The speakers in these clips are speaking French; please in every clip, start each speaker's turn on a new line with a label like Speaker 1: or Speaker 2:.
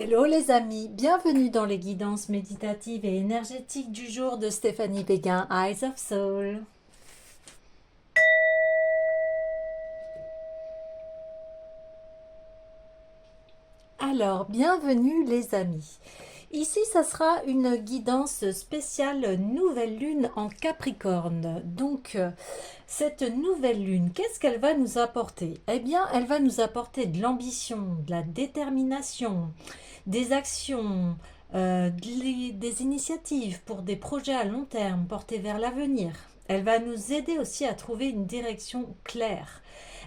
Speaker 1: Hello les amis, bienvenue dans les guidances méditatives et énergétiques du jour de Stéphanie Péguin, Eyes of Soul. Alors, bienvenue les amis. Ici, ça sera une guidance spéciale nouvelle lune en Capricorne. Donc, cette nouvelle lune, qu'est-ce qu'elle va nous apporter? Eh bien, elle va nous apporter de l'ambition, de la détermination, des actions, des initiatives pour des projets à long terme portés vers l'avenir. Elle va nous aider aussi à trouver une direction claire.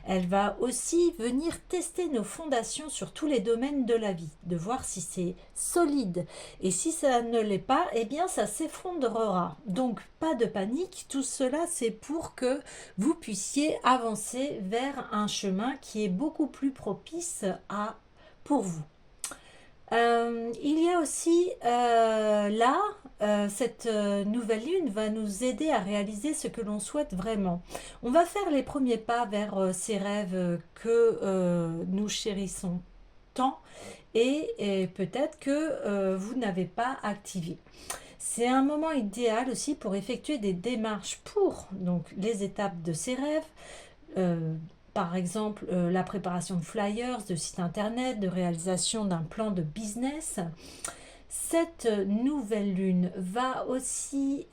Speaker 1: Elle va aussi venir tester nos fondations sur tous les domaines de la vie, de voir si c'est solide. Et si ça ne l'est pas, eh bien ça s'effondrera. Donc pas de panique, tout cela c'est pour que vous puissiez avancer vers un chemin qui est beaucoup plus propice pour vous. Il y a aussi cette nouvelle lune va nous aider à réaliser ce que l'on souhaite vraiment. On va faire les premiers pas vers ces rêves que nous chérissons tant et peut-être que vous n'avez pas activé. C'est un moment idéal aussi pour effectuer des démarches pour donc, les étapes de ces rêves. euh, Par exemple, la préparation de flyers, de sites internet, de réalisation d'un plan de business. Cette nouvelle lune va aussi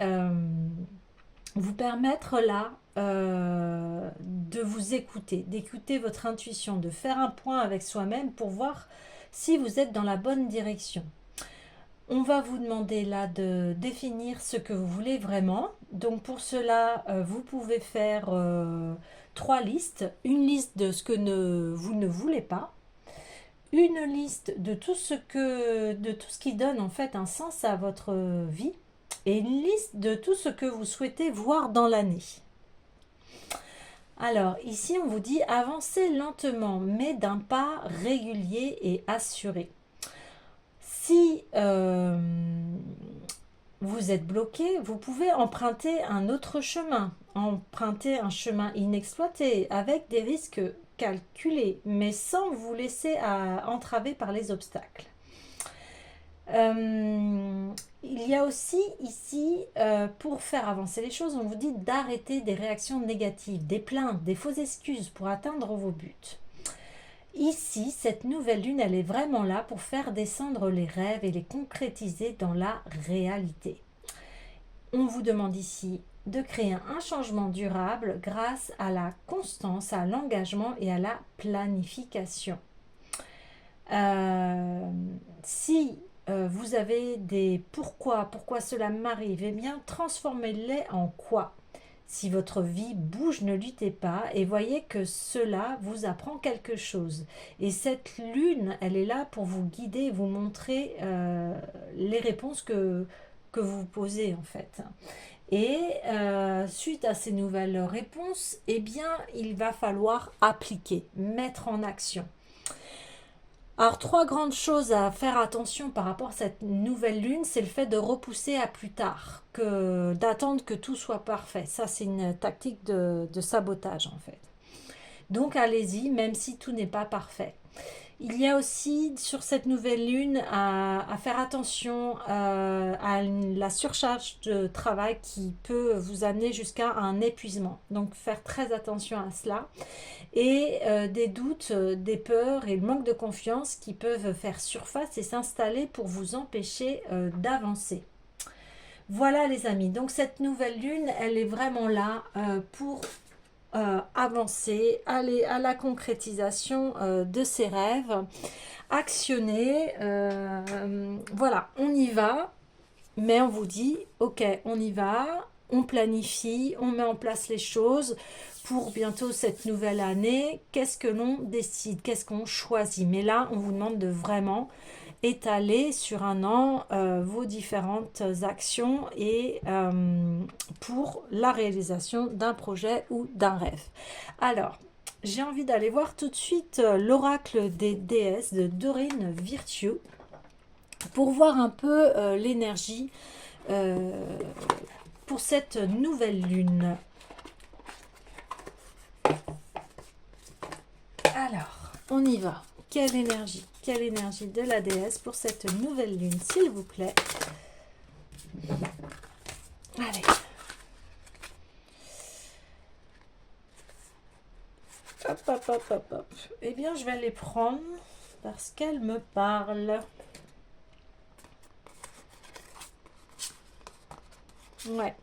Speaker 1: vous permettre là de vous écouter, d'écouter votre intuition, de faire un point avec soi-même pour voir si vous êtes dans la bonne direction. On va vous demander là de définir ce que vous voulez vraiment. Donc pour cela, vous pouvez faire trois listes. Une liste de ce que vous ne voulez pas. Une liste de tout ce qui donne en fait un sens à votre vie. Et une liste de tout ce que vous souhaitez voir dans l'année. Alors ici on vous dit avancez lentement mais d'un pas régulier et assuré. Si vous êtes bloqué, vous pouvez emprunter un autre chemin, emprunter un chemin inexploité avec des risques calculés, mais sans vous laisser entraver par les obstacles. Il y a aussi ici, pour faire avancer les choses, on vous dit d'arrêter des réactions négatives, des plaintes, des fausses excuses pour atteindre vos buts. Ici, cette nouvelle lune, elle est vraiment là pour faire descendre les rêves et les concrétiser dans la réalité. On vous demande ici de créer un changement durable grâce à la constance, à l'engagement et à la planification. Si vous avez des pourquoi cela m'arrive, eh bien transformez-les en quoi. Si votre vie bouge, ne luttez pas et voyez que cela vous apprend quelque chose. Et cette lune, elle est là pour vous guider et vous montrer les réponses que vous posez en fait. Et suite à ces nouvelles réponses, eh bien, il va falloir appliquer, mettre en action. Alors, trois grandes choses à faire attention par rapport à cette nouvelle lune, c'est le fait de repousser à plus tard, que d'attendre que tout soit parfait. Ça, c'est une tactique de sabotage en fait. Donc, allez-y, même si tout n'est pas parfait. Il y a aussi sur cette nouvelle lune à faire attention à la surcharge de travail qui peut vous amener jusqu'à un épuisement. Donc faire très attention à cela. Et des doutes, des peurs et le manque de confiance qui peuvent faire surface et s'installer pour vous empêcher d'avancer. Voilà les amis, donc cette nouvelle lune, elle est vraiment là pour avancer, aller à la concrétisation de ses rêves, actionner, voilà, on y va, mais on vous dit, ok, on y va, on planifie, on met en place les choses pour bientôt cette nouvelle année, qu'est-ce que l'on décide, qu'est-ce qu'on choisit, mais là, on vous demande de vraiment étaler sur un an vos différentes actions et pour la réalisation d'un projet ou d'un rêve. Alors, j'ai envie d'aller voir tout de suite l'oracle des déesses de Dorine Virtue pour voir un peu l'énergie pour cette nouvelle lune. Alors, on y va. quelle énergie de la déesse pour cette nouvelle lune, s'il vous plaît. Allez. Hop, hop, hop, hop, hop. Eh bien, je vais les prendre parce qu'elles me parlent. Ouais.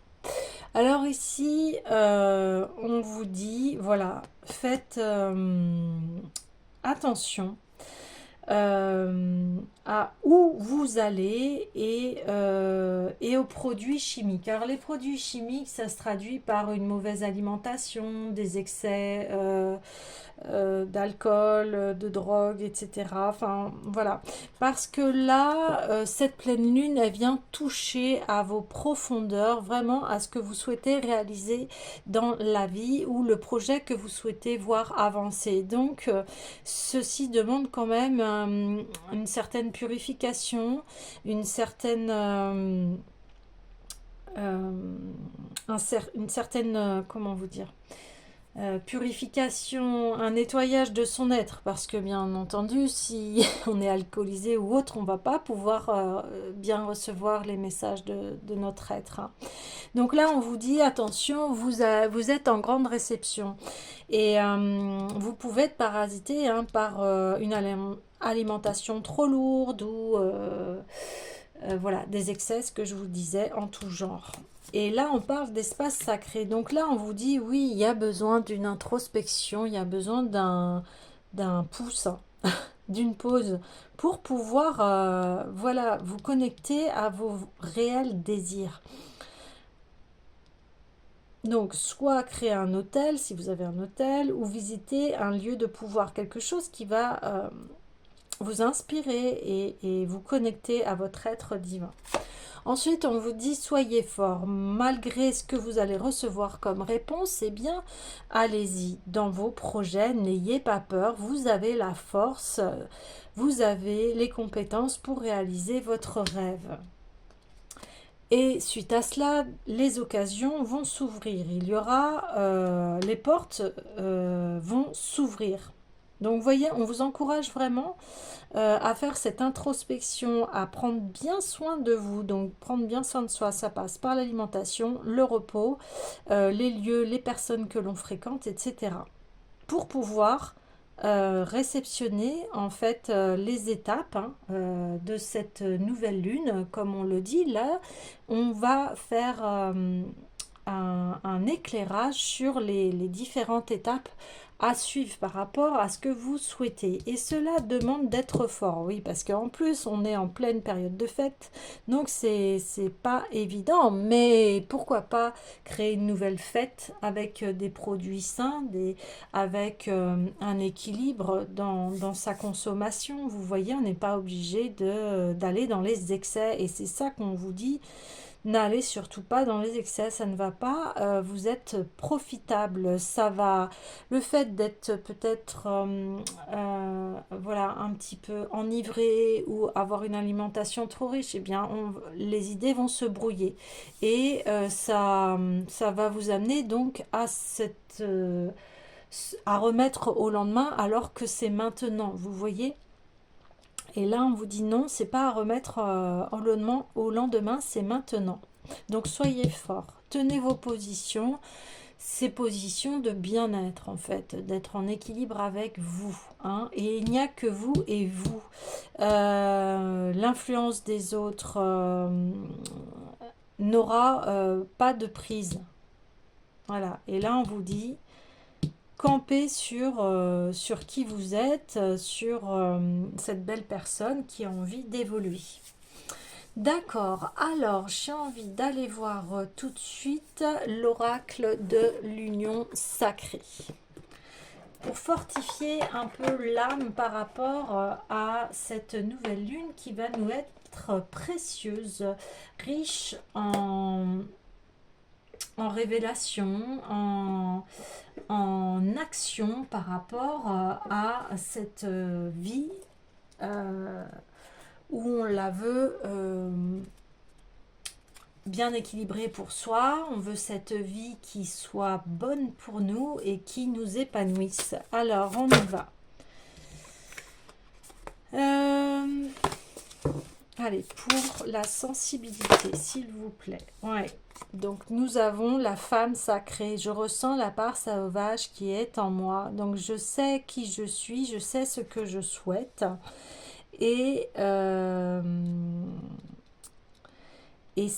Speaker 1: Alors ici, on vous dit, voilà, faites attention à où vous allez et aux produits chimiques. Alors les produits chimiques, ça se traduit par une mauvaise alimentation, des excès d'alcool, de drogue, etc. Enfin voilà, parce que là, cette pleine lune, elle vient toucher à vos profondeurs, vraiment à ce que vous souhaitez réaliser dans la vie ou le projet que vous souhaitez voir avancer. Donc ceci demande quand même une certaine purification, une certaine une certaine comment vous dire, purification, un nettoyage de son être, parce que bien entendu, si on est alcoolisé ou autre, on va pas pouvoir bien recevoir les messages de notre être, hein. Donc là, on vous dit, attention, vous êtes en grande réception. Et vous pouvez être parasité, hein, par une alimentation trop lourde ou voilà, des excès, ce que je vous disais, en tout genre. Et là, on parle d'espace sacré. Donc là, on vous dit, oui, il y a besoin d'une introspection, il y a besoin d'un pouce, hein, d'une pause, pour pouvoir voilà, vous connecter à vos réels désirs. Donc, soit créer un hôtel, si vous avez un hôtel, ou visiter un lieu de pouvoir, quelque chose qui va vous inspirer et vous connecter à votre être divin. Ensuite, on vous dit, soyez fort. Malgré ce que vous allez recevoir comme réponse, eh bien, allez-y dans vos projets, n'ayez pas peur, vous avez la force, vous avez les compétences pour réaliser votre rêve. Et suite à cela, les occasions vont s'ouvrir. Il y aura, les portes vont s'ouvrir. Donc, vous voyez, on vous encourage vraiment à faire cette introspection, à prendre bien soin de vous. Donc, prendre bien soin de soi, ça passe par l'alimentation, le repos, les lieux, les personnes que l'on fréquente, etc. Pour pouvoir réceptionner en fait les étapes, hein, de cette nouvelle lune, comme on le dit là, on va faire un éclairage sur les différentes étapes à suivre par rapport à ce que vous souhaitez. Et cela demande d'être fort, oui, parce qu'en plus, on est en pleine période de fête, donc c'est pas évident, mais pourquoi pas créer une nouvelle fête avec des produits sains, avec un équilibre dans sa consommation. Vous voyez, on n'est pas obligé d'aller dans les excès, et c'est ça qu'on vous dit. N'allez surtout pas dans les excès, ça ne va pas, vous êtes profitable, ça va, le fait d'être peut-être voilà, un petit peu enivré ou avoir une alimentation trop riche, eh bien les idées vont se brouiller et ça va vous amener donc à remettre au lendemain alors que c'est maintenant, vous voyez. Et là, on vous dit non, c'est pas à remettre au lendemain, c'est maintenant. Donc, soyez fort. Tenez vos positions, ces positions de bien-être, en fait, d'être en équilibre avec vous, hein. Et il n'y a que vous et vous. L'influence des autres n'aura pas de prise. Voilà. Et là, on vous dit camper sur qui vous êtes, sur cette belle personne qui a envie d'évoluer. D'accord, alors j'ai envie d'aller voir tout de suite l'oracle de l'union sacrée. Pour fortifier un peu l'âme par rapport à cette nouvelle lune qui va nous être précieuse, riche en révélation, en action par rapport à cette vie où on la veut bien équilibrée pour soi, on veut cette vie qui soit bonne pour nous et qui nous épanouisse. Alors on y va. Euh, Allez, pour la sensibilité, s'il vous plaît. Ouais. Donc, nous avons la femme sacrée. Je ressens la part sauvage qui est en moi. Donc, je sais qui je suis, je sais ce que je souhaite. Et, euh, et,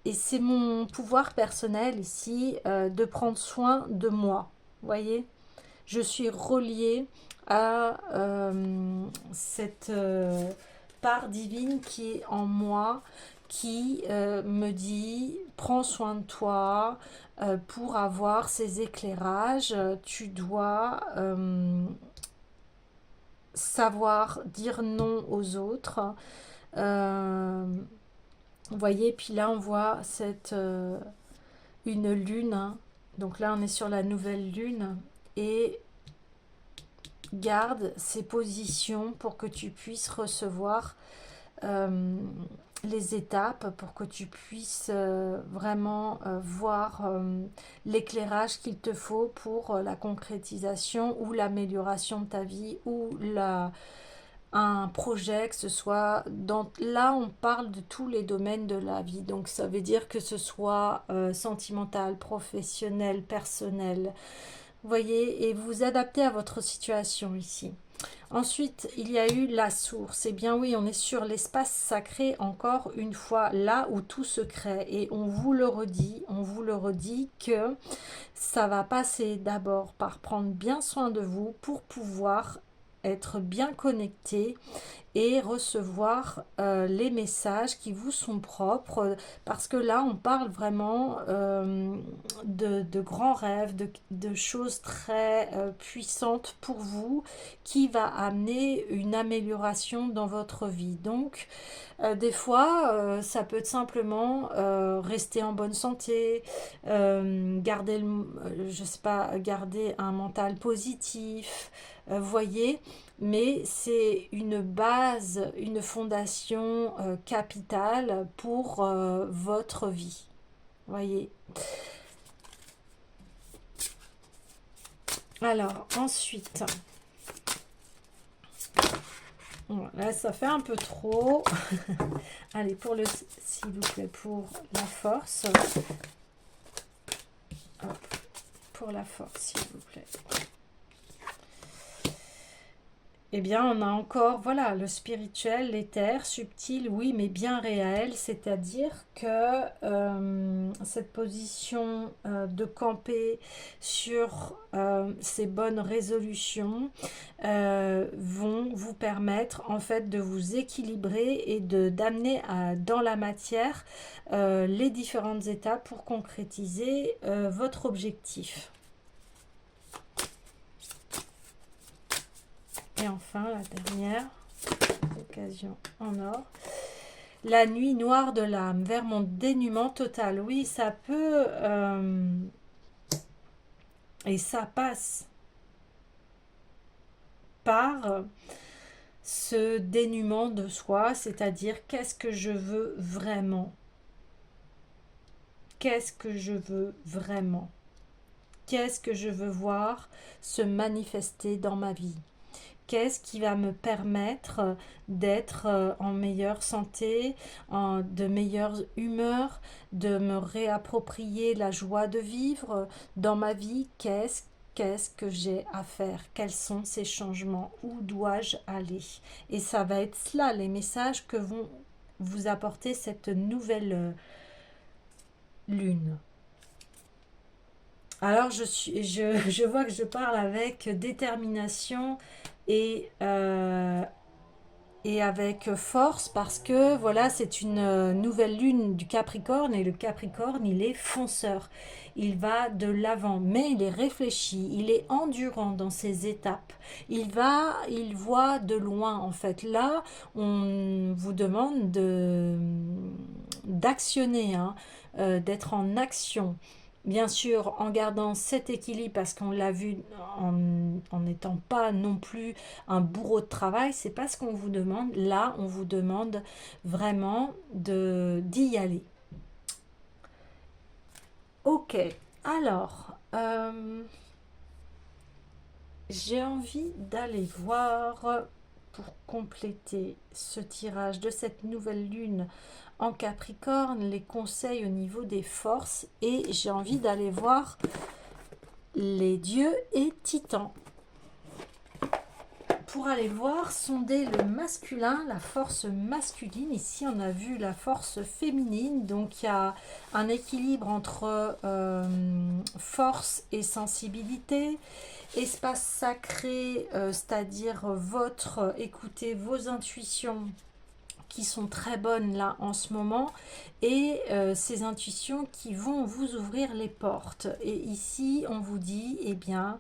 Speaker 1: et c'est mon pouvoir personnel ici de prendre soin de moi. Voyez, je suis reliée à cette part divine qui est en moi, qui me dit prends soin de toi pour avoir ces éclairages. Tu dois savoir dire non aux autres. Euh, Vous voyez, puis là on voit une lune, hein. Donc là on est sur la nouvelle lune et garde ces positions pour que tu puisses recevoir euh, les étapes, pour que tu puisses vraiment voir l'éclairage qu'il te faut pour la concrétisation ou l'amélioration de ta vie ou un projet, que ce soit dans... Là, on parle de tous les domaines de la vie. Donc, ça veut dire que ce soit sentimental, professionnel, personnel. Vous voyez, et vous adaptez à votre situation ici. Ensuite, il y a eu la source. Eh bien oui, on est sur l'espace sacré encore une fois, là où tout se crée. Et on vous le redit que ça va passer d'abord par prendre bien soin de vous pour pouvoir être bien connecté et recevoir les messages qui vous sont propres, parce que là on parle vraiment de grands rêves, de choses très puissantes pour vous, qui va amener une amélioration dans votre vie. Donc des fois ça peut être simplement rester en bonne santé, garder je sais pas, garder un mental positif, voyez, mais c'est une base, une fondation capitale pour votre vie. Voyez. Alors, ensuite, bon, là, ça fait un peu trop. Allez, s'il vous plaît, pour la force. Hop, pour la force, s'il vous plaît. Eh bien, on a encore, voilà, le spirituel, l'éther, subtil, oui, mais bien réel, c'est-à-dire que cette position de camper sur ces bonnes résolutions vont vous permettre, en fait, de vous équilibrer et d'amener dans la matière les différentes étapes pour concrétiser votre objectif. Et enfin, la dernière occasion en or. La nuit noire de l'âme, vers mon dénuement total. Oui, ça peut... et ça passe par ce dénuement de soi, c'est-à-dire qu'est-ce que je veux vraiment? Qu'est-ce que je veux vraiment? Qu'est-ce que je veux voir se manifester dans ma vie? Qu'est-ce qui va me permettre d'être en meilleure santé, de meilleure humeur, de me réapproprier la joie de vivre dans ma vie? Qu'est-ce que j'ai à faire? Quels sont ces changements? Où dois-je aller? Et ça va être cela, les messages que vont vous apporter cette nouvelle lune. Alors, je vois que je parle avec détermination et, euh, et avec force, parce que voilà, c'est une nouvelle lune du Capricorne, et le Capricorne, il est fonceur. Il va de l'avant, mais il est réfléchi, il est endurant dans ses étapes. Il voit de loin en fait. Là, on vous demande d'actionner, hein, d'être en action. Bien sûr, en gardant cet équilibre, parce qu'on l'a vu en n'étant pas non plus un bourreau de travail, c'est pas ce qu'on vous demande. Là, on vous demande vraiment d'y aller. Ok, alors, j'ai envie d'aller voir pour compléter ce tirage de cette nouvelle lune en Capricorne, les conseils au niveau des forces. Et j'ai envie d'aller voir les dieux et titans. Pour aller voir, sonder le masculin, la force masculine. Ici, on a vu la force féminine. Donc, il y a un équilibre entre force et sensibilité. Espace sacré, c'est-à-dire écoutez vos intuitions qui sont très bonnes là en ce moment, et ces intuitions qui vont vous ouvrir les portes. Et ici on vous dit, eh bien,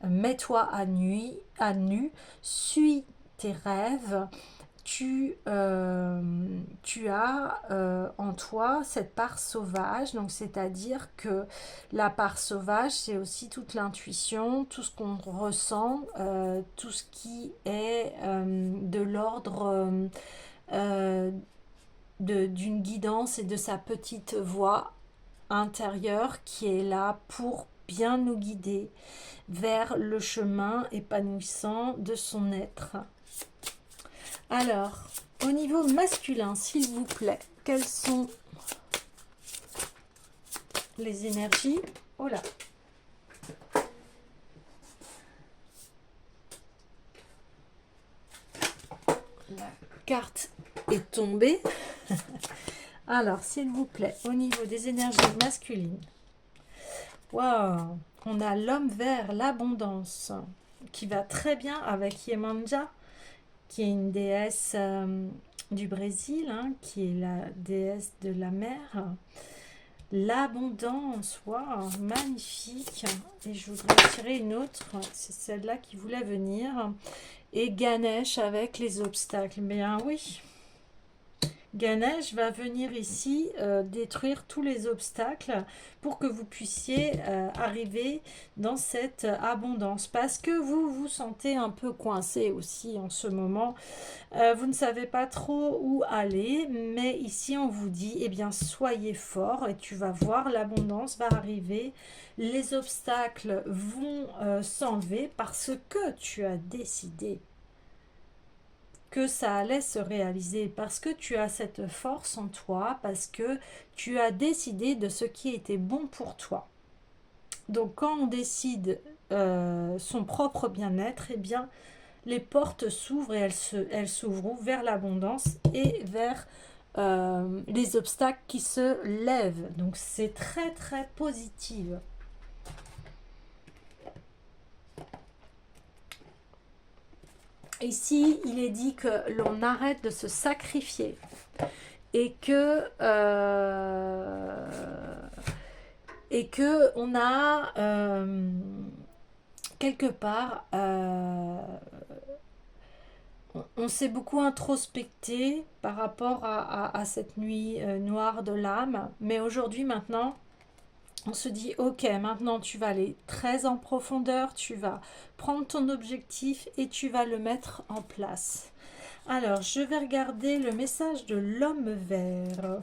Speaker 1: mets-toi à nu, suis tes rêves. Tu as en toi cette part sauvage, donc c'est-à-dire que la part sauvage, c'est aussi toute l'intuition, tout ce qu'on ressent, tout ce qui est de l'ordre d'une guidance et de sa petite voix intérieure qui est là pour bien nous guider vers le chemin épanouissant de son être. Alors, au niveau masculin, s'il vous plaît, quelles sont les énergies? Oh là! La carte est tombée. Alors, s'il vous plaît, au niveau des énergies masculines, waouh, on a l'homme vert, l'abondance, qui va très bien avec Yemanja, qui est une déesse du Brésil, hein, qui est la déesse de la mer. L'abondance, waouh, magnifique. Et je voudrais tirer une autre, c'est celle-là qui voulait venir. Et Ganesh avec les obstacles. Bien oui, Ganesh va venir ici détruire tous les obstacles pour que vous puissiez arriver dans cette abondance. Parce que vous vous sentez un peu coincé aussi en ce moment. Vous ne savez pas trop où aller, mais ici on vous dit, eh bien soyez fort et tu vas voir, l'abondance va arriver. Les obstacles vont s'enlever parce que tu as décidé que ça allait se réaliser, parce que tu as cette force en toi, parce que tu as décidé de ce qui était bon pour toi. Donc quand on décide son propre bien-être, eh bien les portes s'ouvrent et elles s'ouvrent vers l'abondance et vers les obstacles qui se lèvent. Donc c'est très très positif. Ici, il est dit que l'on arrête de se sacrifier et que on a quelque part on s'est beaucoup introspecté par rapport à cette nuit noire de l'âme, mais aujourd'hui maintenant on se dit, ok, maintenant tu vas aller très en profondeur, tu vas prendre ton objectif et tu vas le mettre en place. Alors, je vais regarder le message de l'homme vert.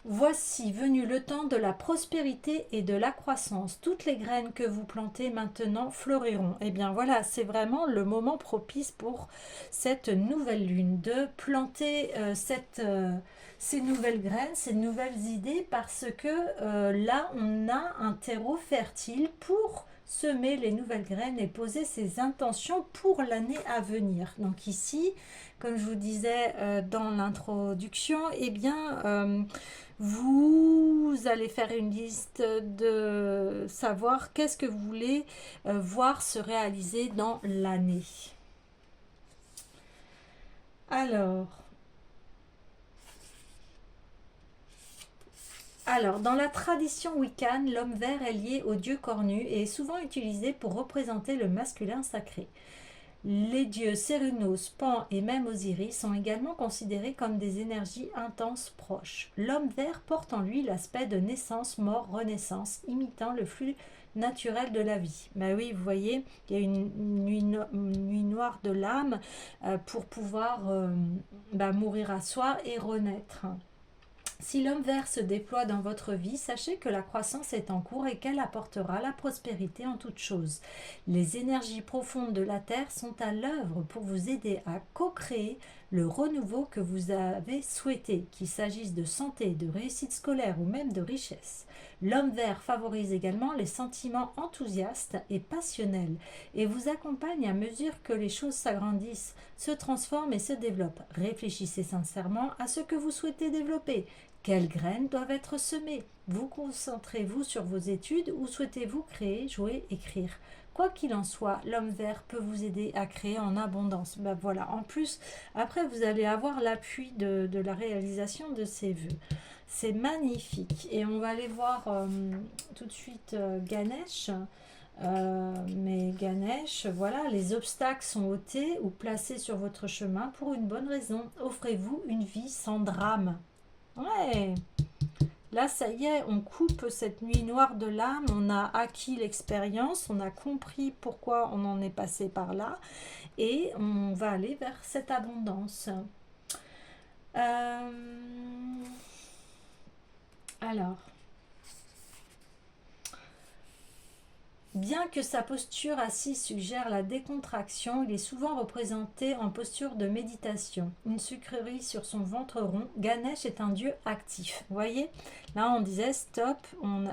Speaker 1: Voici venu le temps de la prospérité et de la croissance. Toutes les graines que vous plantez maintenant fleuriront. Et bien voilà, c'est vraiment le moment propice pour cette nouvelle lune, de planter ces nouvelles graines, ces nouvelles idées, parce que là, on a un terreau fertile pour semer les nouvelles graines et poser ses intentions pour l'année à venir. Donc ici, comme je vous disais dans l'introduction, eh bien, vous allez faire une liste de savoir qu'est-ce que vous voulez voir se réaliser dans l'année. Alors, dans la tradition wiccan, l'homme vert est lié au dieu cornu et est souvent utilisé pour représenter le masculin sacré. Les dieux Cernunnos, Pan et même Osiris sont également considérés comme des énergies intenses proches. L'homme vert porte en lui l'aspect de naissance, mort, renaissance, imitant le flux naturel de la vie. Ben oui, vous voyez, il y a une nuit noire de l'âme pour pouvoir mourir à soi et renaître. Si l'homme vert se déploie dans votre vie, sachez que la croissance est en cours et qu'elle apportera la prospérité en toutes choses. Les énergies profondes de la Terre sont à l'œuvre pour vous aider à co-créer le renouveau que vous avez souhaité, qu'il s'agisse de santé, de réussite scolaire ou même de richesse. L'homme vert favorise également les sentiments enthousiastes et passionnels et vous accompagne à mesure que les choses s'agrandissent, se transforment et se développent. Réfléchissez sincèrement à ce que vous souhaitez développer. Quelles graines doivent être semées? Vous concentrez-vous sur vos études ou souhaitez-vous créer, jouer, écrire? Quoi qu'il en soit, l'homme vert peut vous aider à créer en abondance. Ben voilà. En plus, après, vous allez avoir l'appui de la réalisation de ces vœux. C'est magnifique. Et on va aller voir tout de suite Ganesh. Mais Ganesh, voilà, les obstacles sont ôtés ou placés sur votre chemin pour une bonne raison. Offrez-vous une vie sans drame. Ouais, là ça y est, on coupe cette nuit noire de l'âme, on a acquis l'expérience, on a compris pourquoi on en est passé par là et on va aller vers cette abondance. Alors, bien que sa posture assise suggère la décontraction, il est souvent représenté en posture de méditation. Une sucrerie sur son ventre rond, Ganesh est un dieu actif. Vous voyez, là on disait stop,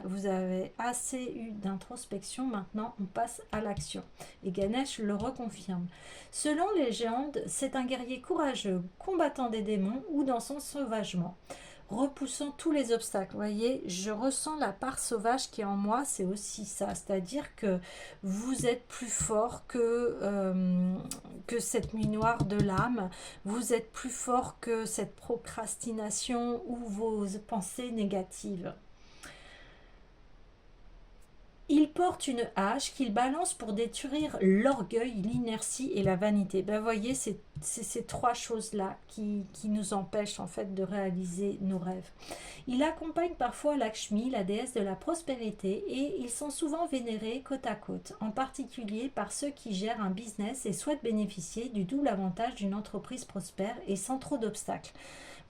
Speaker 1: vous avez assez eu d'introspection, maintenant on passe à l'action. Et Ganesh le reconfirme. Selon les légendes, c'est un guerrier courageux, combattant des démons ou dans son sauvagement, repoussant tous les obstacles. Vous voyez, je ressens la part sauvage qui est en moi, c'est aussi ça. C'est-à-dire que vous êtes plus fort que cette nuit noire de l'âme. Vous êtes plus fort que cette procrastination ou vos pensées négatives. Il porte une hache qu'il balance pour détruire l'orgueil, l'inertie et la vanité. Ben, vous voyez, c'est ces trois choses-là qui nous empêchent en fait de réaliser nos rêves. Il accompagne parfois Lakshmi, la déesse de la prospérité, et ils sont souvent vénérés côte à côte, en particulier par ceux qui gèrent un business et souhaitent bénéficier du double avantage d'une entreprise prospère et sans trop d'obstacles.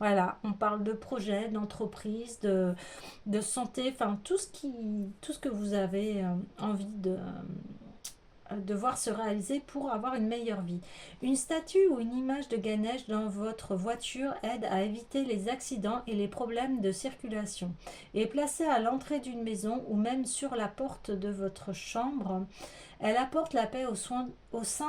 Speaker 1: Voilà, on parle de projets, d'entreprise, de santé, enfin tout ce que vous avez envie de voir se réaliser pour avoir une meilleure vie. Une statue ou une image de Ganesh dans votre voiture aide à éviter les accidents et les problèmes de circulation. Et placée à l'entrée d'une maison ou même sur la porte de votre chambre, elle apporte la paix au sein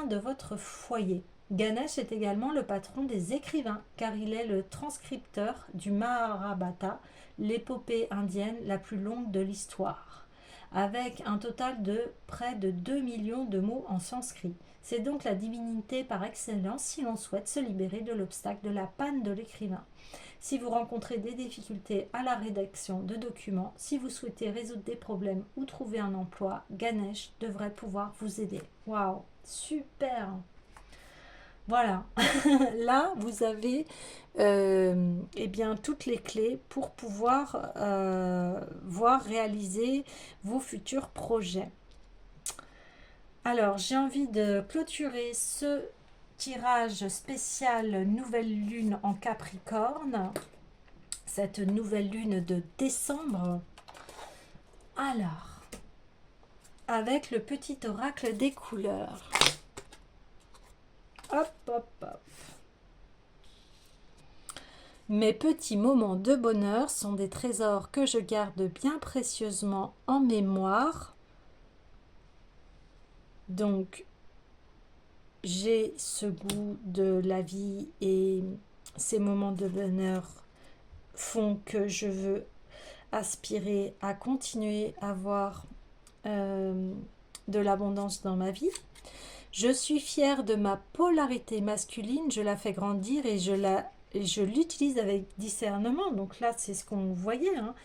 Speaker 1: de votre foyer. Ganesh est également le patron des écrivains, car il est le transcripteur du Mahabharata, l'épopée indienne la plus longue de l'histoire, avec un total de près de 2 millions de mots en sanskrit. C'est donc la divinité par excellence si l'on souhaite se libérer de l'obstacle de la panne de l'écrivain. Si vous rencontrez des difficultés à la rédaction de documents, si vous souhaitez résoudre des problèmes ou trouver un emploi, Ganesh devrait pouvoir vous aider. Waouh, super! Voilà, là vous avez eh bien, toutes les clés pour pouvoir voir réaliser vos futurs projets. Alors j'ai envie de clôturer ce tirage spécial nouvelle lune en Capricorne, cette nouvelle lune de décembre. Alors, avec le petit oracle des couleurs. Hop, hop, hop. Mes petits moments de bonheur sont des trésors que je garde bien précieusement en mémoire. Donc, j'ai ce goût de la vie et ces moments de bonheur font que je veux aspirer à continuer à avoir de l'abondance dans ma vie. Je suis fière de ma polarité masculine, je la fais grandir et je l'utilise avec discernement. Donc là, c'est ce qu'on voyait, hein.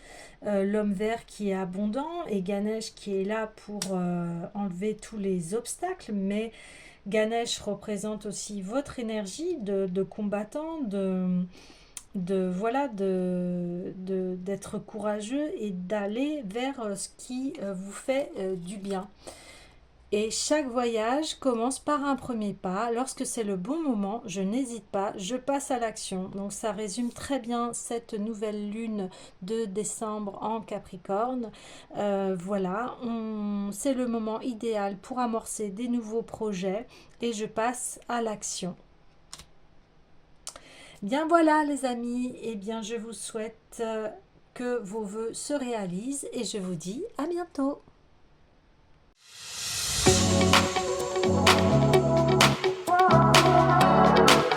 Speaker 1: L'homme vert qui est abondant et Ganesh qui est là pour enlever tous les obstacles. Mais Ganesh représente aussi votre énergie de combattant, d'être courageux et d'aller vers ce qui vous fait du bien. Et chaque voyage commence par un premier pas. Lorsque c'est le bon moment, je n'hésite pas, je passe à l'action. Donc ça résume très bien cette nouvelle lune de décembre en Capricorne. Voilà, c'est le moment idéal pour amorcer des nouveaux projets et je passe à l'action. Bien voilà les amis, et bien je vous souhaite que vos vœux se réalisent et je vous dis à bientôt.